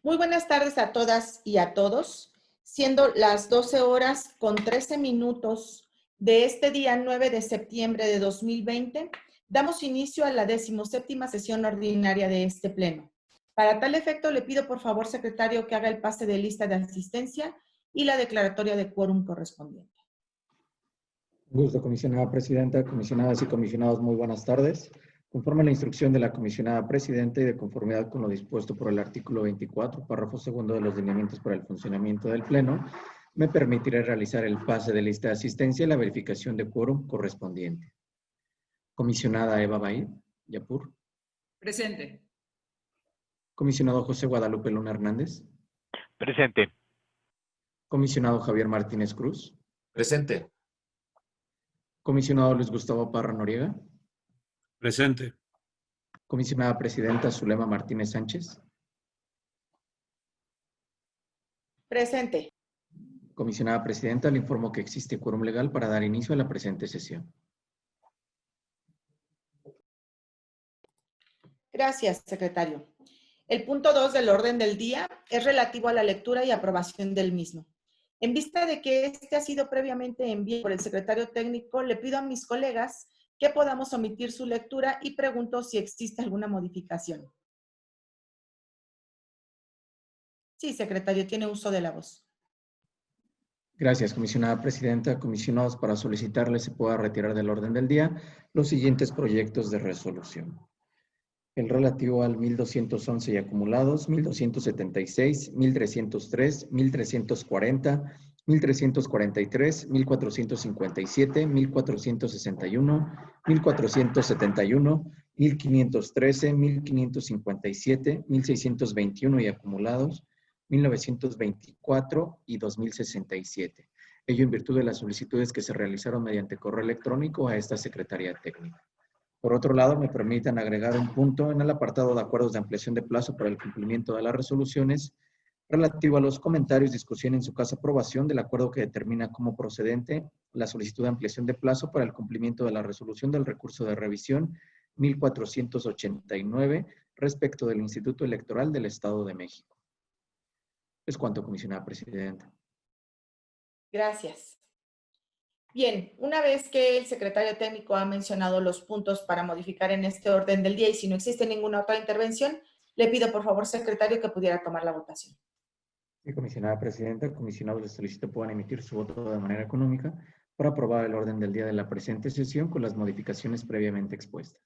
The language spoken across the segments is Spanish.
Muy buenas tardes a todas y a todos. Siendo las 12 horas con 13 minutos de este día 9 de septiembre de 2020, damos inicio a la 17ª sesión ordinaria de este pleno. Para tal efecto, le pido por favor, secretario, que haga el pase de lista de asistencia y la declaratoria de quórum correspondiente. Gusto, comisionada presidenta, comisionadas y comisionados, muy buenas tardes. Conforme a la instrucción de la comisionada presidenta y de conformidad con lo dispuesto por el artículo 24, párrafo segundo de los lineamientos para el funcionamiento del Pleno, me permitiré realizar el pase de lista de asistencia y la verificación de quórum correspondiente. Comisionada Eva Baid, Yapur. Presente. Comisionado José Guadalupe Luna Hernández. Presente. Comisionado Javier Martínez Cruz. Presente. Comisionado Luis Gustavo Parra Noriega. Presente. Comisionada presidenta Zulema Martínez Sánchez. Presente. Comisionada presidenta, le informo que existe quórum legal para dar inicio a la presente sesión. Gracias, secretario. El punto 2 del orden del día es relativo a la lectura y aprobación del mismo. En vista de que este ha sido previamente enviado por el secretario técnico, le pido a mis colegas que podamos omitir su lectura y pregunto si existe alguna modificación. Sí, secretario, tiene uso de la voz. Gracias, comisionada presidenta. Comisionados, para solicitarle se pueda retirar del orden del día los siguientes proyectos de resolución. El relativo al 1211 y acumulados, 1276, 1303, 1340, 1343, 1457, 1461, 1471, 1513, 1557, 1621 y acumulados, 1924 y 2067. Ello en virtud de las solicitudes que se realizaron mediante correo electrónico a esta Secretaría Técnica. Por otro lado, me permitan agregar un punto en el apartado de acuerdos de ampliación de plazo para el cumplimiento de las resoluciones relativo a los comentarios, discusión en su caso aprobación del acuerdo que determina como procedente la solicitud de ampliación de plazo para el cumplimiento de la resolución del recurso de revisión 1489 respecto del Instituto Electoral del Estado de México. Es cuanto, comisionada presidenta. Gracias. Bien, una vez que el secretario técnico ha mencionado los puntos para modificar en este orden del día y si no existe ninguna otra intervención, le pido por favor, secretario, que pudiera tomar la votación. Sí, comisionada presidenta, comisionados les solicito puedan emitir su voto de manera económica para aprobar el orden del día de la presente sesión con las modificaciones previamente expuestas.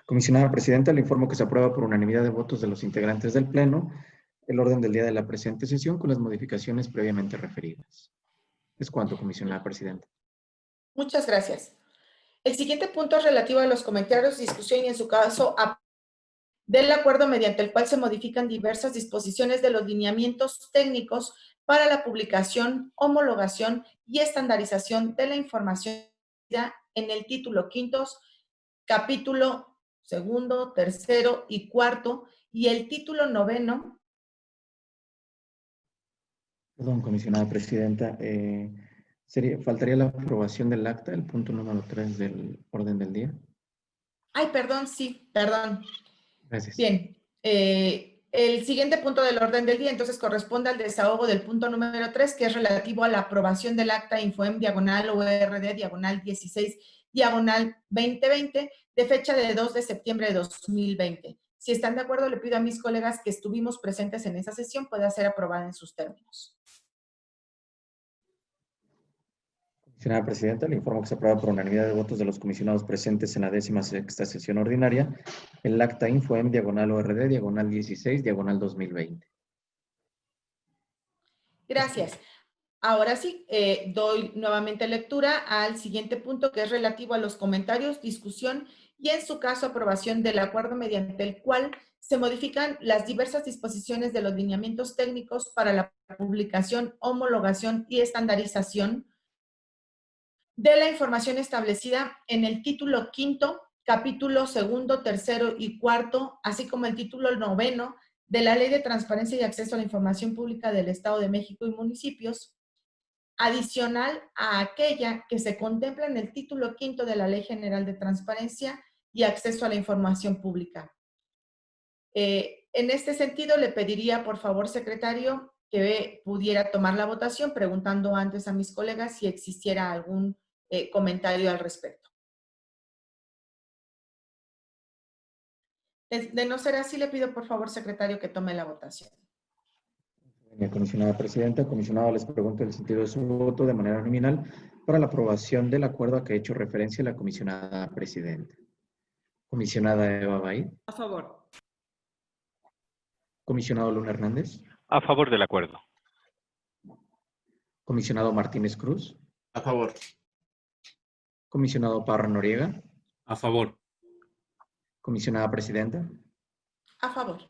Comisionada presidenta, le informo que se aprueba por unanimidad de votos de los integrantes del Pleno el orden del día de la presente sesión con las modificaciones previamente referidas. Es cuanto, comisionada presidenta. Muchas gracias. El siguiente punto es relativo a los comentarios, discusión y en su caso del acuerdo mediante el cual se modifican diversas disposiciones de los lineamientos técnicos para la publicación, homologación y estandarización de la información en el título quinto, capítulo segundo, tercero y cuarto y el título noveno. Perdón, comisionada presidenta. Faltaría la aprobación del acta, el punto número 3 del orden del día. Ay, perdón, sí, perdón. Gracias. Bien, el siguiente punto del orden del día entonces corresponde al desahogo del punto número 3, que es relativo a la aprobación del acta Infoem diagonal ORD diagonal 16 diagonal 2020 de fecha de 2 de septiembre de 2020. Si están de acuerdo, le pido a mis colegas que estuvimos presentes en esa sesión pueda ser aprobada en sus términos. Señora presidenta, le informo que se aprueba por unanimidad de votos de los comisionados presentes en la 16ª sesión ordinaria el acta Infoem diagonal ORD diagonal 16 diagonal 2020. Gracias. Ahora sí, doy nuevamente lectura al siguiente punto que es relativo a los comentarios, discusión y en su caso aprobación del acuerdo mediante el cual se modifican las diversas disposiciones de los lineamientos técnicos para la publicación, homologación y estandarización de la información establecida en el título quinto, capítulo segundo, tercero y cuarto, así como el título noveno de la Ley de Transparencia y Acceso a la Información Pública del Estado de México y municipios, adicional a aquella que se contempla en el título quinto de la Ley General de Transparencia y Acceso a la Información Pública. En este sentido, le pediría, por favor, secretario, que pudiera tomar la votación, preguntando antes a mis colegas si existiera algún comentario al respecto. De no ser así, le pido, por favor, secretario, que tome la votación. Comisionada Presidenta, comisionado, les pregunto el sentido de su voto de manera nominal para la aprobación del acuerdo a que ha hecho referencia la comisionada Presidenta. Comisionada Eva Baid. A favor. Comisionado Luna Hernández. A favor del acuerdo. Comisionado Martínez Cruz. A favor. Comisionado Parra Noriega. A favor. Comisionada Presidenta. A favor.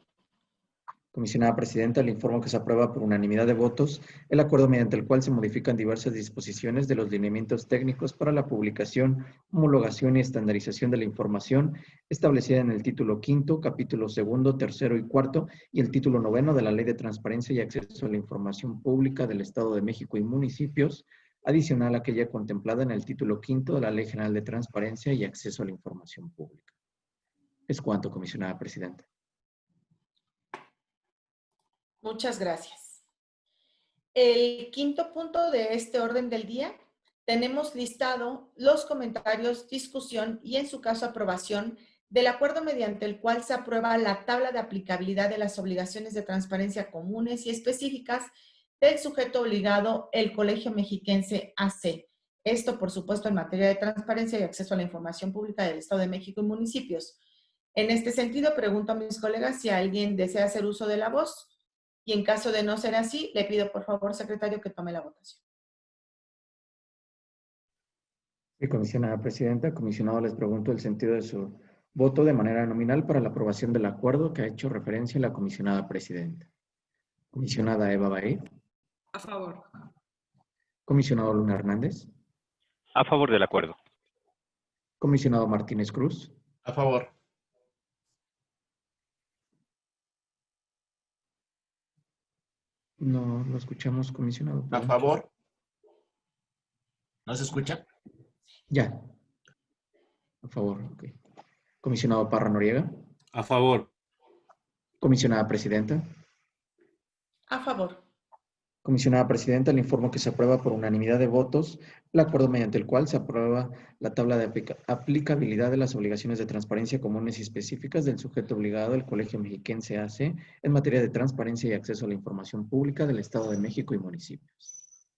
Comisionada Presidenta, le informo que se aprueba por unanimidad de votos el acuerdo mediante el cual se modifican diversas disposiciones de los lineamientos técnicos para la publicación, homologación y estandarización de la información establecida en el título 5, capítulo 2, 3 y 4 y el título 9 de la Ley de Transparencia y Acceso a la Información Pública del Estado de México y municipios, adicional a aquella contemplada en el título 5 de la Ley General de Transparencia y Acceso a la Información Pública. Es cuanto, comisionada Presidenta. Muchas gracias. El quinto punto de este orden del día, tenemos listado los comentarios, discusión y en su caso aprobación del acuerdo mediante el cual se aprueba la tabla de aplicabilidad de las obligaciones de transparencia comunes y específicas del sujeto obligado, el Colegio Mexiquense AC. Esto, por supuesto, en materia de transparencia y acceso a la información pública del Estado de México y municipios. En este sentido, pregunto a mis colegas si alguien desea hacer uso de la voz. Y en caso de no ser así, le pido por favor, secretario, que tome la votación. Sí, comisionada Presidenta, comisionado, les pregunto el sentido de su voto de manera nominal para la aprobación del acuerdo que ha hecho referencia la comisionada Presidenta. Comisionada Eva Baid. A favor. Comisionado Luna Hernández. A favor del acuerdo. Comisionado Martínez Cruz. A favor. No lo escuchamos, comisionado. A Perdón. favor. ¿No se escucha? Ya. A favor, ok. Comisionado Parra Noriega. A favor. Comisionada Presidenta. A favor. Comisionada Presidenta, le informo que se aprueba por unanimidad de votos el acuerdo mediante el cual se aprueba la tabla de aplicabilidad de las obligaciones de transparencia comunes y específicas del sujeto obligado, el Colegio Mexiquense AC, en materia de transparencia y acceso a la información pública del Estado de México y municipios.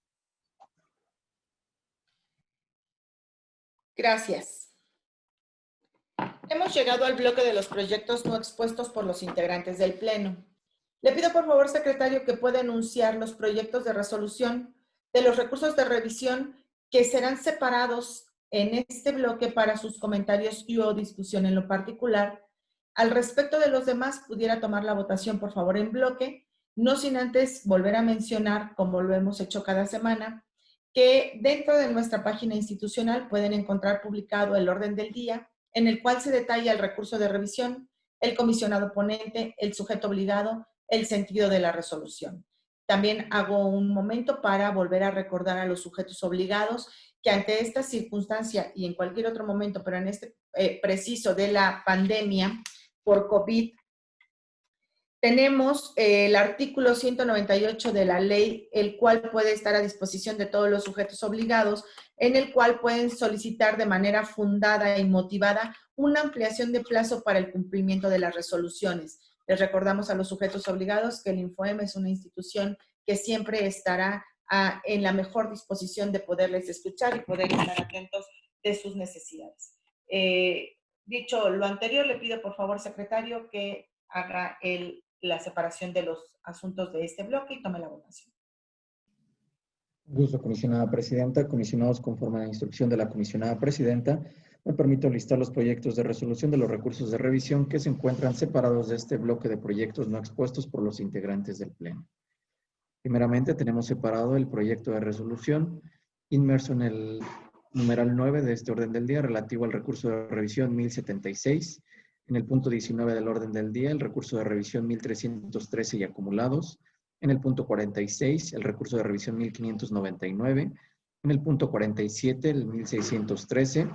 Gracias. Hemos llegado al bloque de los proyectos no expuestos por los integrantes del Pleno. Le pido por favor, secretario, que pueda anunciar los proyectos de resolución de los recursos de revisión que serán separados en este bloque para sus comentarios y o discusión en lo particular. Al respecto de los demás, pudiera tomar la votación, por favor, en bloque, no sin antes volver a mencionar, como lo hemos hecho cada semana, que dentro de nuestra página institucional pueden encontrar publicado el orden del día, en el cual se detalla el recurso de revisión, el comisionado ponente, el sujeto obligado, el sentido de la resolución. También hago un momento para volver a recordar a los sujetos obligados que ante esta circunstancia y en cualquier otro momento, pero en este preciso de la pandemia por COVID, tenemos el artículo 198 de la ley, el cual puede estar a disposición de todos los sujetos obligados, en el cual pueden solicitar de manera fundada y motivada una ampliación de plazo para el cumplimiento de las resoluciones. Les recordamos a los sujetos obligados que el INFOEM es una institución que siempre estará en la mejor disposición de poderles escuchar y poder estar atentos de sus necesidades. Dicho lo anterior, le pido por favor, secretario, que haga la separación de los asuntos de este bloque y tome la votación. Gusto, comisionada Presidenta. Comisionados, conforme a la instrucción de la comisionada Presidenta, me permito listar los proyectos de resolución de los recursos de revisión que se encuentran separados de este bloque de proyectos no expuestos por los integrantes del Pleno. Primeramente, tenemos separado el proyecto de resolución inmerso en el numeral 9 de este orden del día relativo al recurso de revisión 1076. En el punto 19 del orden del día, el recurso de revisión 1313 y acumulados. En el punto 46, el recurso de revisión 1599. En el punto 47, el 1613.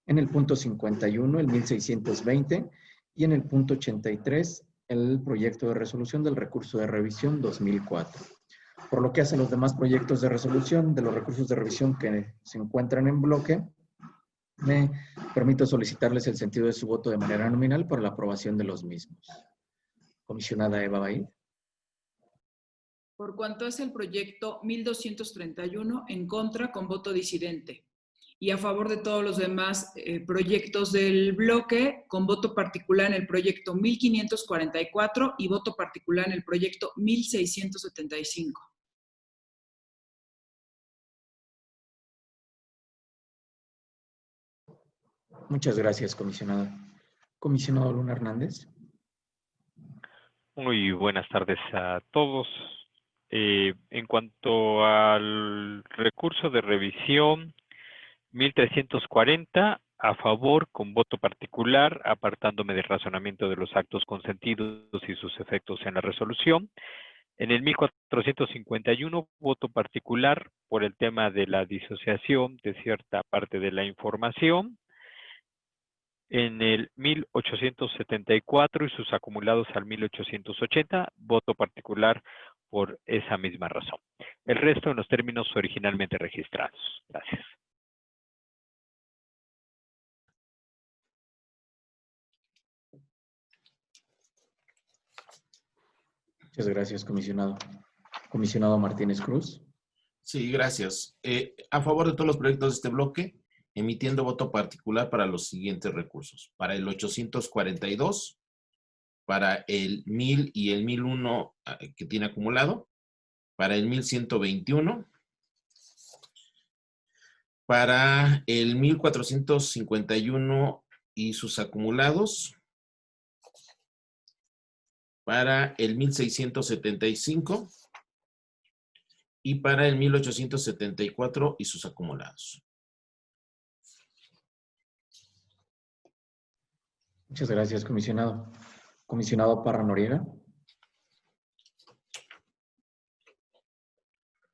En el punto 51, el 1620. Y en el punto 83, el proyecto de resolución del recurso de revisión 2004. Por lo que hace a los demás proyectos de resolución de los recursos de revisión que se encuentran en bloque, me permito solicitarles el sentido de su voto de manera nominal por la aprobación de los mismos. Comisionada Eva Baid. Por cuanto es el proyecto 1231, en contra con voto disidente. Y a favor de todos los demás proyectos del bloque, con voto particular en el proyecto 1544 y voto particular en el proyecto 1675. Muchas gracias, comisionada. Comisionado Luna Hernández. Muy buenas tardes a todos. En cuanto al recurso de revisión 1340, a favor con voto particular, apartándome del razonamiento de los actos consentidos y sus efectos en la resolución. En el 1451, voto particular por el tema de la disociación de cierta parte de la información. En el 1874 y sus acumulados al 1880, voto particular por esa misma razón. El resto en los términos originalmente registrados. Gracias. Muchas gracias, comisionado. Comisionado Martínez Cruz. Sí, gracias. A favor de todos los proyectos de este bloque, emitiendo voto particular para los siguientes recursos. Para el 842, para el 1000 y el 1001 que tiene acumulado, para el 1121, para el 1451 y sus acumulados, para el 1675 y para el 1874 y sus acumulados. Muchas gracias, comisionado. Comisionado Parra Noriega.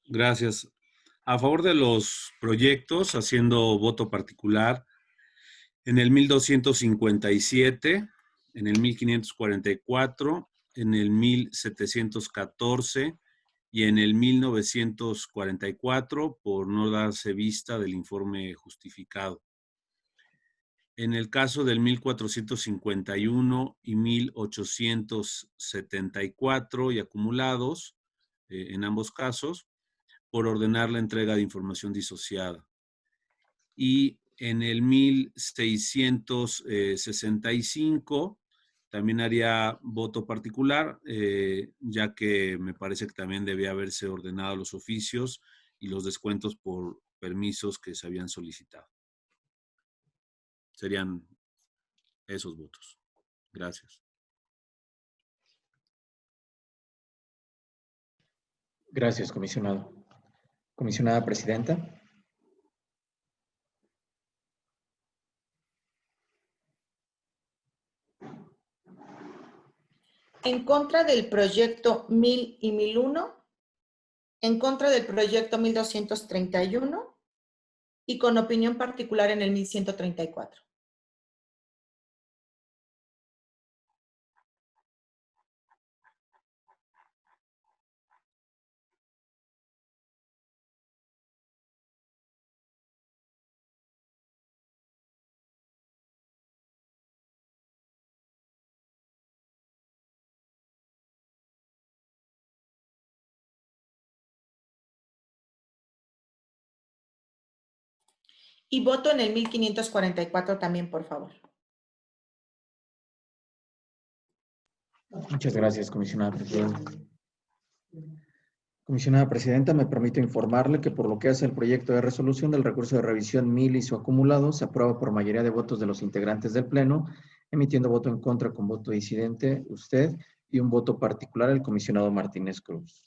Gracias. A favor de los proyectos, haciendo voto particular, en el 1257, en el 1544, en el 1714 y en el 1944, por no darse vista del informe justificado. En el caso del 1451 y 1874 y acumulados, en ambos casos, por ordenar la entrega de información disociada. Y en el 1665 también haría voto particular, ya que me parece que también debía haberse ordenado los oficios y los descuentos por permisos que se habían solicitado. Serían esos votos. Gracias. Gracias, comisionado. Comisionada Presidenta. En contra del proyecto 1000 y 1001, en contra del proyecto 1231 y con opinión particular en el 1134. Y voto en el 1544 también, por favor. Muchas gracias, comisionada Presidenta. Comisionada Presidenta, me permito informarle que por lo que hace el proyecto de resolución del recurso de revisión 1000 y su acumulado, se aprueba por mayoría de votos de los integrantes del Pleno, emitiendo voto en contra con voto disidente, usted, y un voto particular, el comisionado Martínez Cruz.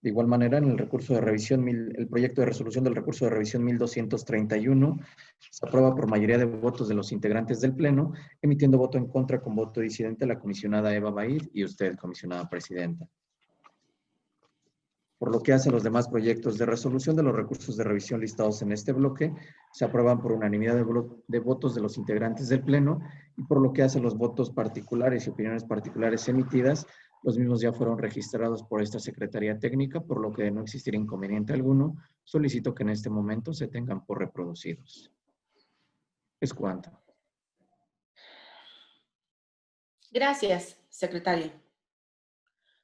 De igual manera, en el recurso de revisión, el proyecto de resolución del recurso de revisión 1231 se aprueba por mayoría de votos de los integrantes del Pleno, emitiendo voto en contra con voto disidente la comisionada Eva Baid y usted, comisionada Presidenta. Por lo que hace a los demás proyectos de resolución de los recursos de revisión listados en este bloque, se aprueban por unanimidad de votos de los integrantes del Pleno, y por lo que hace a los votos particulares y opiniones particulares emitidas, los mismos ya fueron registrados por esta Secretaría Técnica, por lo que de no existir inconveniente alguno, solicito que en este momento se tengan por reproducidos. Es cuanto. Gracias, secretario.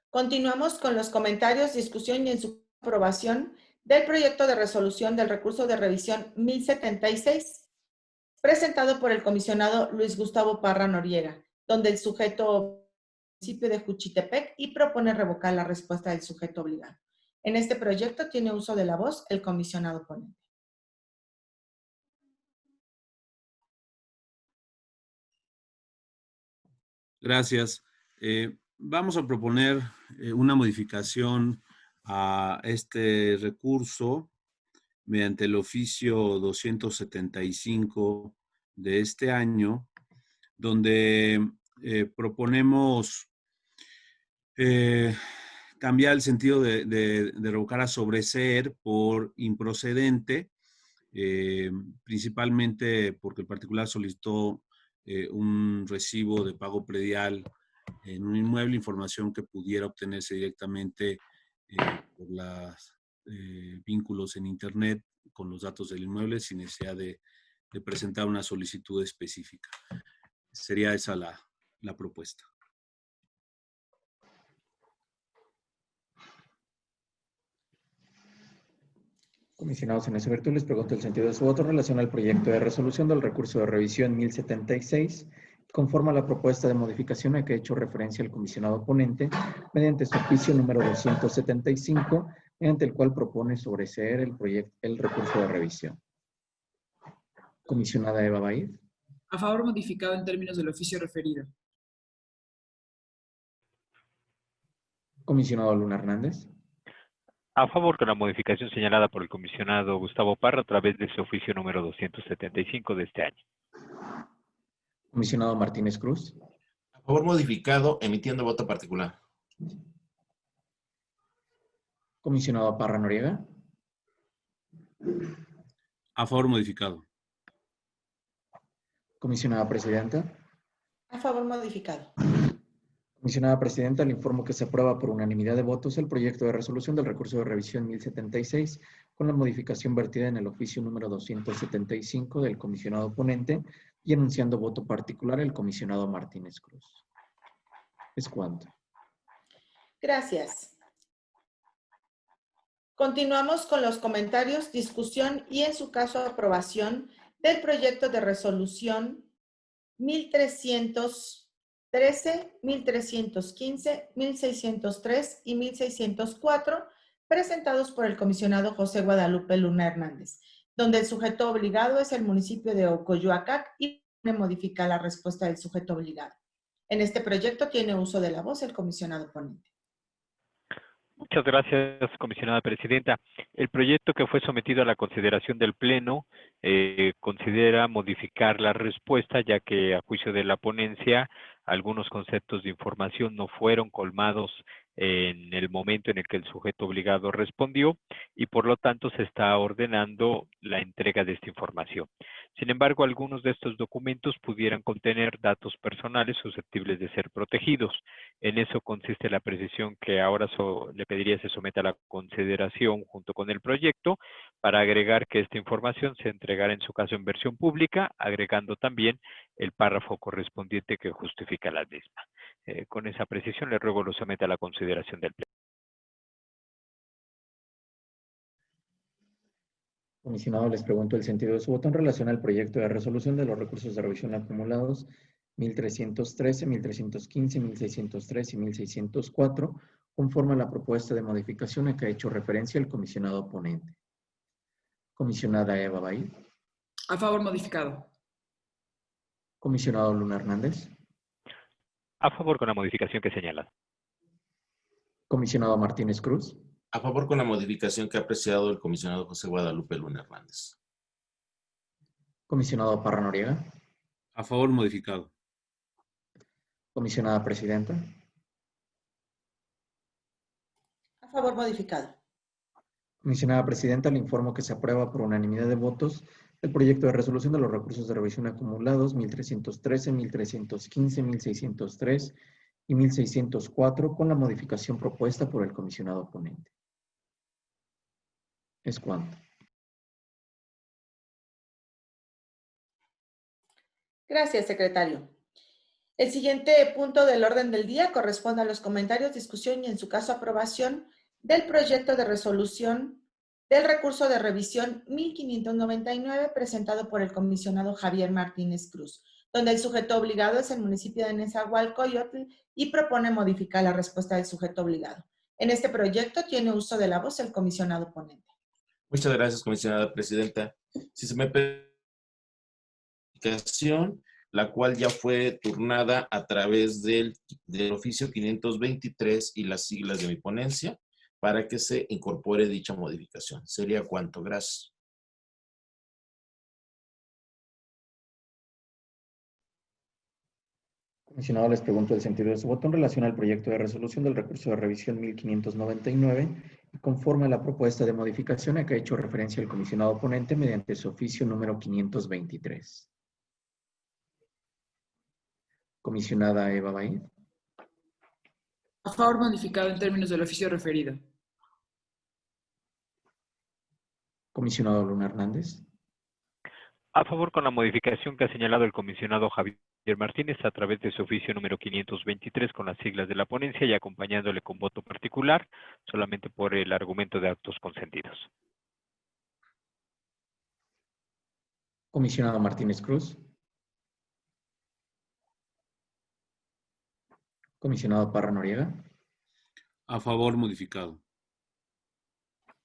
Continuamos con los comentarios, discusión y en su aprobación del proyecto de resolución del recurso de revisión 1076, presentado por el comisionado Luis Gustavo Parra Noriega, donde el sujeto municipio de Juchitepec y propone revocar la respuesta del sujeto obligado. En este proyecto tiene uso de la voz el comisionado ponente. Gracias. Vamos a proponer una modificación a este recurso mediante el oficio 275 de este año, donde proponemos cambiar el sentido de revocar a sobreseer por improcedente, principalmente porque el particular solicitó un recibo de pago predial en un inmueble, información que pudiera obtenerse directamente por los vínculos en Internet con los datos del inmueble sin necesidad de presentar una solicitud específica. Sería esa la propuesta. Comisionados, en esa virtud les pregunto el sentido de su voto en relación al proyecto de resolución del recurso de revisión 1076, conforme a la propuesta de modificación a que ha hecho referencia el comisionado ponente, mediante su oficio número 275, mediante el cual propone sobreseer el recurso de revisión. Comisionada Eva Baid. A favor, modificado en términos del oficio referido. Comisionado Luna Hernández. A favor con la modificación señalada por el comisionado Gustavo Parra a través de su oficio número 275 de este año. Comisionado Martínez Cruz. A favor modificado, emitiendo voto particular. Comisionado Parra Noriega. A favor modificado. Comisionada Presidenta. A favor modificado. Comisionada Presidenta, le informo que se aprueba por unanimidad de votos el proyecto de resolución del recurso de revisión 1076 con la modificación vertida en el oficio número 275 del comisionado ponente y enunciando voto particular el comisionado Martínez Cruz. Es cuanto. Gracias. Continuamos con los comentarios, discusión y en su caso aprobación del proyecto de resolución 1313, 1315, 1603 y 1604, presentados por el comisionado José Guadalupe Luna Hernández, donde el sujeto obligado es el municipio de Ocoyoacac y modifica la respuesta del sujeto obligado. En este proyecto tiene uso de la voz el comisionado ponente. Muchas gracias, comisionada presidenta. El proyecto que fue sometido a la consideración del Pleno considera modificar la respuesta, ya que a juicio de la ponencia algunos conceptos de información no fueron colmados en el momento en el que el sujeto obligado respondió y por lo tanto se está ordenando la entrega de esta información. Sin embargo, algunos de estos documentos pudieran contener datos personales susceptibles de ser protegidos. En eso consiste la precisión que ahora le pediría se someta a la consideración junto con el proyecto para agregar que esta información se entregará en su caso en versión pública, agregando también el párrafo correspondiente que justifica la misma. Con esa precisión le ruego lo someta a la consideración del Pleno. Comisionado, les pregunto el sentido de su voto en relación al proyecto de resolución de los recursos de revisión acumulados 1313, 1315, 1603 y 1604, conforme a la propuesta de modificación a que ha hecho referencia el comisionado ponente. Comisionada Eva Baid. A favor modificado. Comisionado Luna Hernández. A favor con la modificación que señala. Comisionado Martínez Cruz. A favor con la modificación que ha apreciado el comisionado José Guadalupe Luna Hernández. Comisionado Parra Noriega. A favor modificado. Comisionada Presidenta. A favor modificado. Comisionada Presidenta, le informo que se aprueba por unanimidad de votos el proyecto de resolución de los recursos de revisión acumulados 1313, 1315, 1603 y 1604 con la modificación propuesta por el comisionado ponente. Es cuanto. Gracias, secretario. El siguiente punto del orden del día corresponde a los comentarios, discusión y, en su caso, aprobación del proyecto de resolución del recurso de revisión 1599 presentado por el comisionado Javier Martínez Cruz, donde el sujeto obligado es el municipio de Nezahualcóyotl y propone modificar la respuesta del sujeto obligado. En este proyecto tiene uso de la voz el comisionado ponente. Muchas gracias, comisionada presidenta. Si se me permite, la cual ya fue turnada a través del oficio 523 y las siglas de mi ponencia para que se incorpore dicha modificación. Sería cuanto. Gracias. Comisionado, les pregunto el sentido de su voto en relación al proyecto de resolución del recurso de revisión 1599 y conforme a la propuesta de modificación a que ha hecho referencia el comisionado ponente mediante su oficio número 523. Comisionada Eva Baid. A favor, modificado en términos del oficio referido. Comisionado Luna Hernández. A favor con la modificación que ha señalado el comisionado Javier Martínez a través de su oficio número 523 con las siglas de la ponencia y acompañándole con voto particular solamente por el argumento de actos consentidos. Comisionado Martínez Cruz. Comisionado Parra Noriega. A favor, modificado.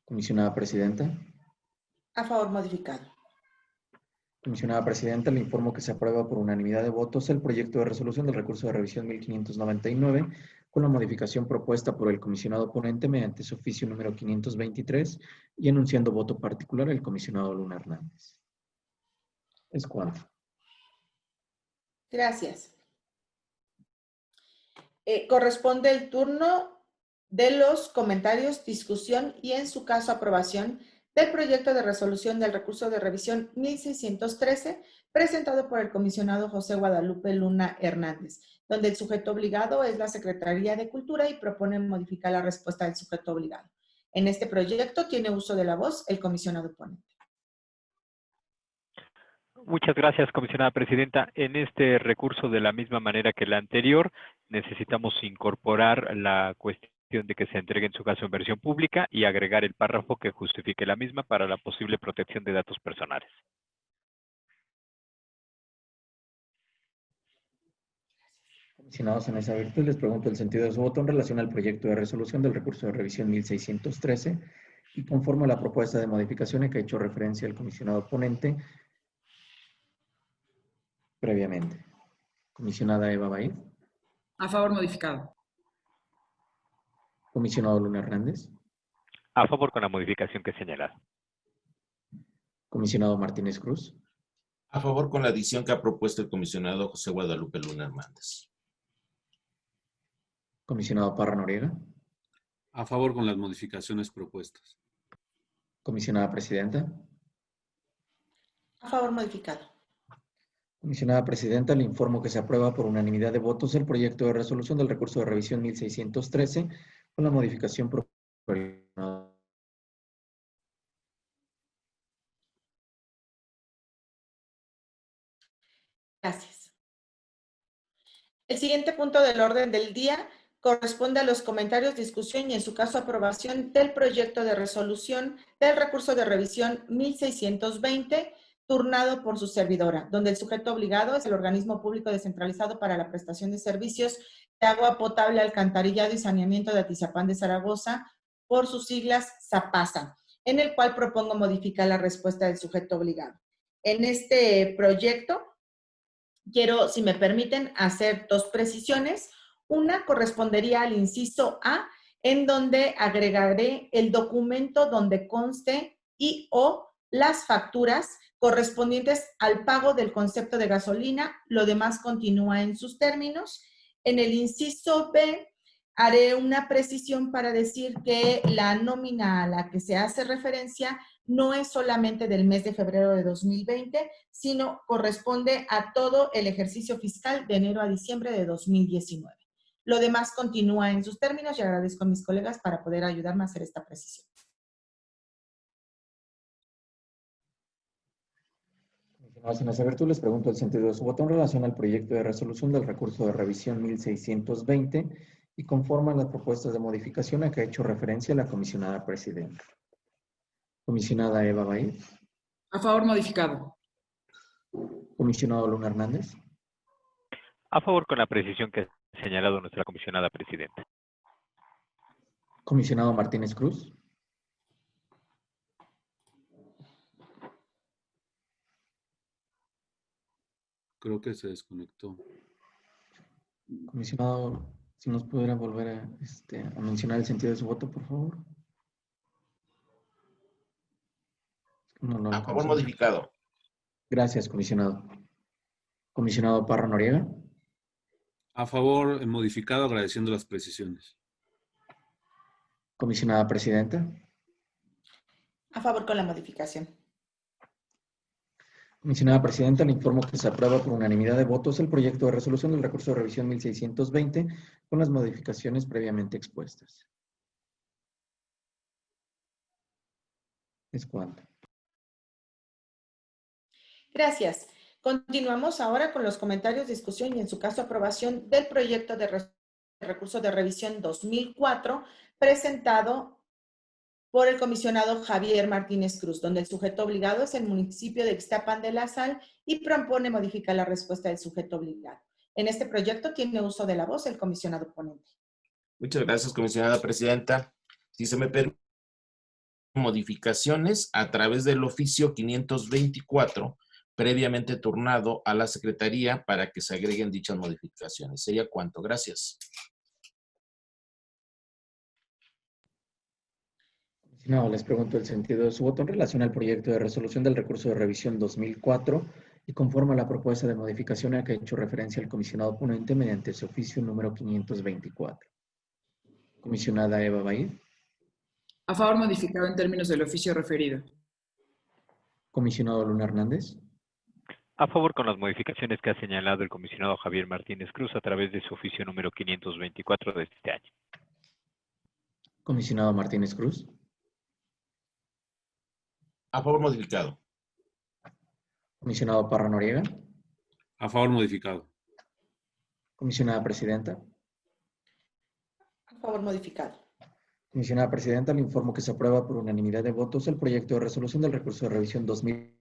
Comisionada Presidenta. A favor, modificado. Comisionada Presidenta, le informo que se aprueba por unanimidad de votos el proyecto de resolución del recurso de revisión 1599 con la modificación propuesta por el comisionado ponente mediante su oficio número 523 y enunciando voto particular el comisionado Luna Hernández. Es cuanto. Gracias. Corresponde el turno de los comentarios, discusión y, en su caso, aprobación del proyecto de resolución del recurso de revisión 1613 presentado por el comisionado José Guadalupe Luna Hernández, donde el sujeto obligado es la Secretaría de Cultura y propone modificar la respuesta del sujeto obligado. En este proyecto tiene uso de la voz el comisionado ponente. Muchas gracias, comisionada presidenta. En este recurso, de la misma manera que la anterior, necesitamos incorporar la cuestión de que se entregue en su caso en versión pública y agregar el párrafo que justifique la misma para la posible protección de datos personales. Comisionados en esa virtud, les pregunto el sentido de su voto en relación al proyecto de resolución del recurso de revisión 1613 y conforme a la propuesta de modificación a que ha hecho referencia el comisionado ponente previamente. Comisionada Eva Baid. A favor, modificado. Comisionado Luna Hernández. A favor con la modificación que he señalado. Comisionado Martínez Cruz. A favor con la adición que ha propuesto el comisionado José Guadalupe Luna Hernández. Comisionado Parra Noriega. A favor con las modificaciones propuestas. Comisionada Presidenta. A favor, modificado. Comisionada Presidenta, le informo que se aprueba por unanimidad de votos el proyecto de resolución del recurso de revisión 1613 con la modificación propuesta. Gracias. El siguiente punto del orden del día corresponde a los comentarios, discusión y, en su caso, aprobación del proyecto de resolución del recurso de revisión 1620, turnado por su servidora, donde el sujeto obligado es el organismo público descentralizado para la prestación de servicios de agua potable, alcantarillado y saneamiento de Atizapán de Zaragoza, por sus siglas ZAPAZA, en el cual propongo modificar la respuesta del sujeto obligado. En este proyecto, quiero, si me permiten, hacer dos precisiones. Una correspondería al inciso A, en donde agregaré el documento donde conste y o las facturas correspondientes al pago del concepto de gasolina. Lo demás continúa en sus términos. En el inciso B, Haré una precisión para decir que la nómina a la que se hace referencia no es solamente del mes de febrero de 2020, sino corresponde a todo el ejercicio fiscal de enero a diciembre de 2019. Lo demás continúa en sus términos y agradezco a mis colegas para poder ayudarme a hacer esta precisión. Sin hacer virtud, les pregunto el sentido de su voto en relación al proyecto de resolución del recurso de revisión 1620 y conforme a las propuestas de modificación a que ha hecho referencia la comisionada presidenta. Comisionada Eva Baid. A favor modificado. Comisionado Luna Hernández. A favor con la precisión que ha señalado nuestra comisionada presidenta. Comisionado Martínez Cruz. Creo que se desconectó. Comisionado, si nos pudiera volver a mencionar el sentido de su voto, por favor. No lo A favor alcanzo. modificado. Gracias, comisionado. Comisionado Parra Noriega. A favor modificado, agradeciendo las precisiones. Comisionada presidenta. A favor con la modificación. Comisionada presidenta, le informo que se aprueba por unanimidad de votos el proyecto de resolución del recurso de revisión 1620 con las modificaciones previamente expuestas. Es cuanto. Gracias. Continuamos ahora con los comentarios, discusión y en su caso aprobación del proyecto de recurso de revisión 2004 presentado por el comisionado Javier Martínez Cruz, donde el sujeto obligado es el municipio de Ixtapan de la Sal y propone modificar la respuesta del sujeto obligado. En este proyecto tiene uso de la voz el comisionado ponente. Muchas gracias, comisionada presidenta. Si se me permite, modificaciones a través del oficio 524, previamente turnado a la Secretaría para que se agreguen dichas modificaciones. ¿Sería cuánto? Gracias. No, les pregunto el sentido de su voto en relación al proyecto de resolución del recurso de revisión 2004 y conforme a la propuesta de modificación a que ha hecho referencia el comisionado ponente mediante su oficio número 524. Comisionada Eva Baid. A favor modificado en términos del oficio referido. Comisionado Luna Hernández. A favor con las modificaciones que ha señalado el comisionado Javier Martínez Cruz a través de su oficio número 524 de este año. Comisionado Martínez Cruz. A favor modificado. Comisionado Parra Noriega. A favor modificado. Comisionada presidenta. A favor modificado. Comisionada presidenta, le informo que se aprueba por unanimidad de votos el proyecto de resolución del recurso de revisión 2000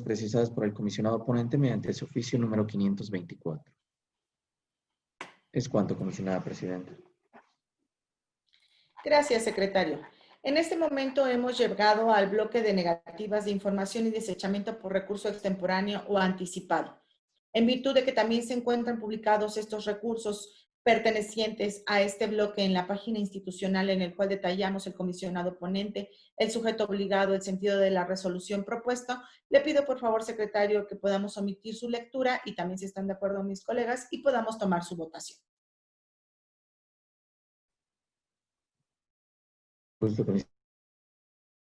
precisadas por el comisionado ponente mediante su oficio número 524. Es cuanto, comisionada presidenta. Gracias, secretario. En este momento hemos llegado al bloque de negativas de información y desechamiento por recurso extemporáneo o anticipado. En virtud de que también se encuentran publicados estos recursos pertenecientes a este bloque en la página institucional en el cual detallamos el comisionado ponente, el sujeto obligado, el sentido de la resolución propuesta, le pido por favor, secretario, que podamos omitir su lectura y también si están de acuerdo mis colegas y podamos tomar su votación.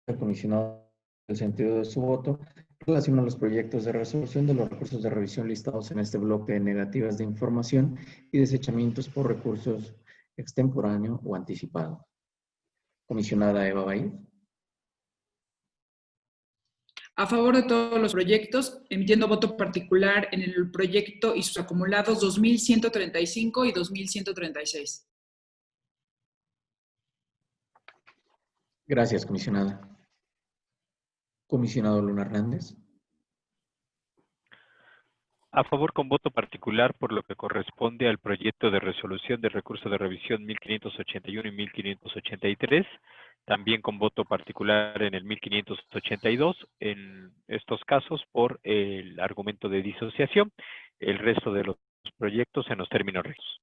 El comisionado, el sentido de su voto, en relación a los proyectos de resolución de los recursos de revisión listados en este bloque de negativas de información y desechamientos por recursos extemporáneo o anticipado. Comisionada Eva Baid. A favor de todos los proyectos, emitiendo voto particular en el proyecto y sus acumulados 2135 y 2136. Gracias, comisionada. Comisionado Luna Hernández. A favor con voto particular por lo que corresponde al proyecto de resolución de recurso de revisión 1581 y 1583, también con voto particular en el 1582, en estos casos por el argumento de disociación, el resto de los proyectos en los términos rectos.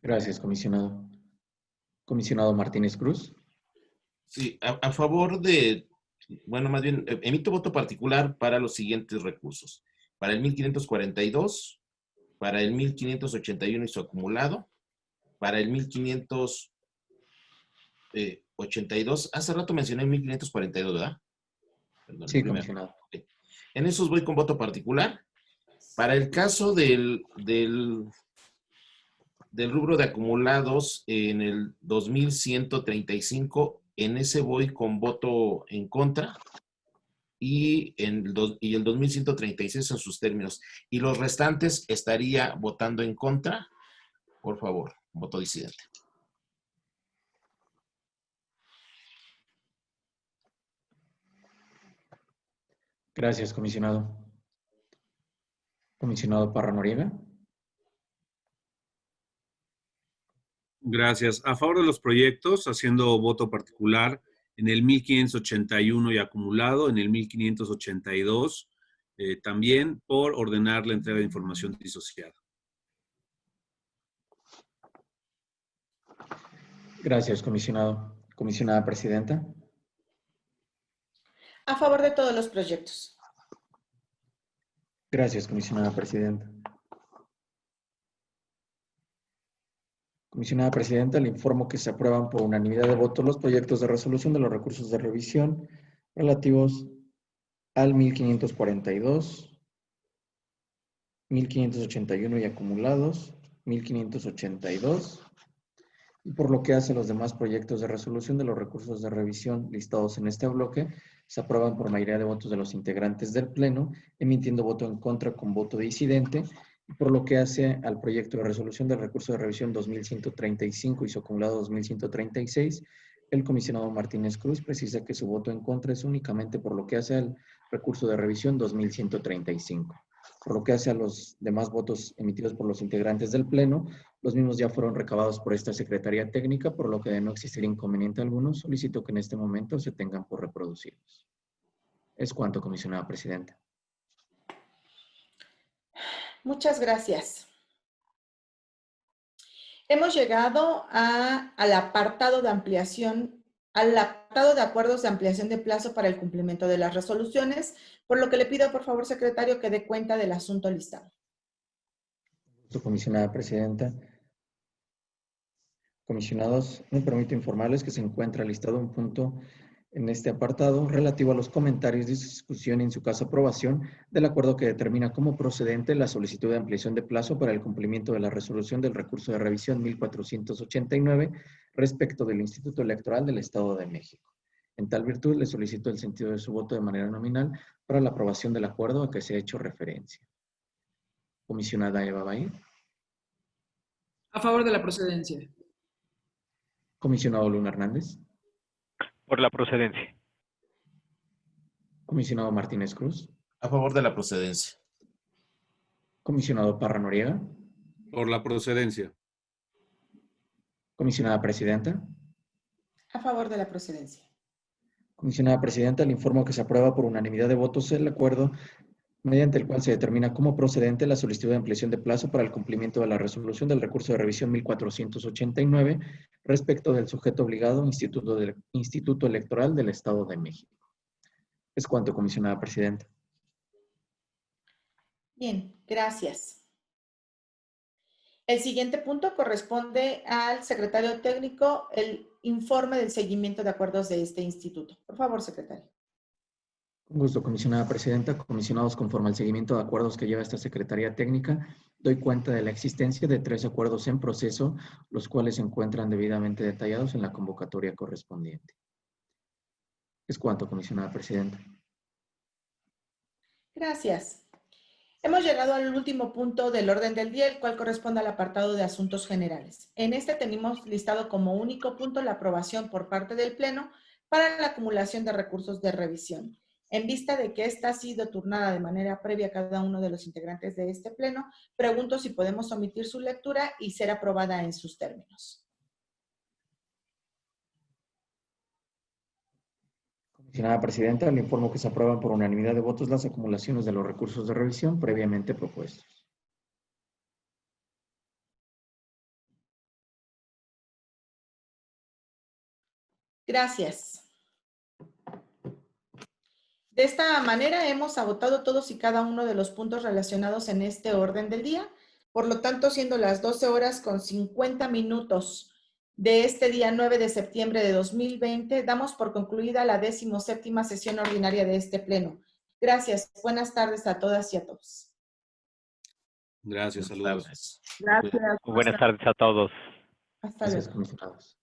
Gracias, comisionado. Comisionado Martínez Cruz. Sí, a favor de, bueno, más bien, emito voto particular para los siguientes recursos. Para el 1542, para el 1581 y su acumulado, para el 1582. Hace rato mencioné 1542, ¿verdad? Perdón, Sí, primero. comisionado. Ok. En esos voy con voto particular. Para el caso del rubro de acumulados en el 2135, en ese voy con voto en contra. Y el 2136 en sus términos. Y los restantes estaría votando en contra. Por favor, voto disidente. Gracias, comisionado. Comisionado Parra Noriega. Gracias. A favor de los proyectos, haciendo voto particular en el 1581 y acumulado, en el 1582, también por ordenar la entrega de información disociada. Gracias, comisionado. Comisionada presidenta. A favor de todos los proyectos. Gracias, comisionada presidenta. Comisionada presidenta, le informo que se aprueban por unanimidad de votos los proyectos de resolución de los recursos de revisión relativos al 1542, 1581 y acumulados, 1582, y por lo que hace a los demás proyectos de resolución de los recursos de revisión listados en este bloque, se aprueban por mayoría de votos de los integrantes del Pleno, emitiendo voto en contra con voto disidente, y por lo que hace al proyecto de resolución del recurso de revisión 2135 y su acumulado 2136, el comisionado Martínez Cruz precisa que su voto en contra es únicamente por lo que hace al recurso de revisión 2135. Por lo que hace a los demás votos emitidos por los integrantes del Pleno, los mismos ya fueron recabados por esta Secretaría Técnica, por lo que de no existir inconveniente alguno, solicito que en este momento se tengan por reproducidos. Es cuanto, comisionada presidenta. Muchas gracias. Hemos llegado al apartado de ampliación, al apartado de acuerdos de ampliación de plazo para el cumplimiento de las resoluciones, por lo que le pido, por favor, secretario, que dé cuenta del asunto listado. Comisionada presidenta. Comisionados, me permito informarles que se encuentra listado un punto en este apartado relativo a los comentarios de discusión y en su caso aprobación del acuerdo que determina como procedente la solicitud de ampliación de plazo para el cumplimiento de la resolución del recurso de revisión 1489 respecto del Instituto Electoral del Estado de México. En tal virtud, le solicito el sentido de su voto de manera nominal para la aprobación del acuerdo a que se ha hecho referencia. Comisionada Eva Bahía. A favor de la procedencia. Comisionado Luna Hernández. Por la procedencia. Comisionado Martínez Cruz. A favor de la procedencia. Comisionado Parra Noriega. Por la procedencia. Comisionada presidenta. A favor de la procedencia. Comisionada presidenta, le informo que se aprueba por unanimidad de votos el acuerdo mediante el cual se determina como procedente la solicitud de ampliación de plazo para el cumplimiento de la resolución del recurso de revisión 1489 respecto del sujeto obligado Instituto Electoral del Estado de México. Es cuanto, comisionada presidenta. Bien, gracias. El siguiente punto corresponde al secretario técnico, el informe del seguimiento de acuerdos de este instituto. Por favor, secretario. Con gusto, comisionada presidenta. Comisionados, conforme al seguimiento de acuerdos que lleva esta Secretaría Técnica, doy cuenta de la existencia de 3 acuerdos en proceso, los cuales se encuentran debidamente detallados en la convocatoria correspondiente. Es cuanto, comisionada presidenta. Gracias. Hemos llegado al último punto del orden del día, el cual corresponde al apartado de asuntos generales. En este tenemos listado como único punto la aprobación por parte del Pleno para la acumulación de recursos de revisión. En vista de que esta ha sido turnada de manera previa a cada uno de los integrantes de este Pleno, pregunto si podemos omitir su lectura y ser aprobada en sus términos. Comisionada presidenta, le informo que se aprueban por unanimidad de votos las acumulaciones de los recursos de revisión previamente propuestos. Gracias. De esta manera hemos agotado todos y cada uno de los puntos relacionados en este orden del día. Por lo tanto, siendo las 12 horas con 50 minutos de este día 9 de septiembre de 2020, damos por concluida la 17ª sesión ordinaria de este pleno. Gracias. Buenas tardes a todas y a todos. Gracias, Buenas saludos. tardes. Gracias. Buenas tardes a todos. Hasta Gracias, luego. comisionados.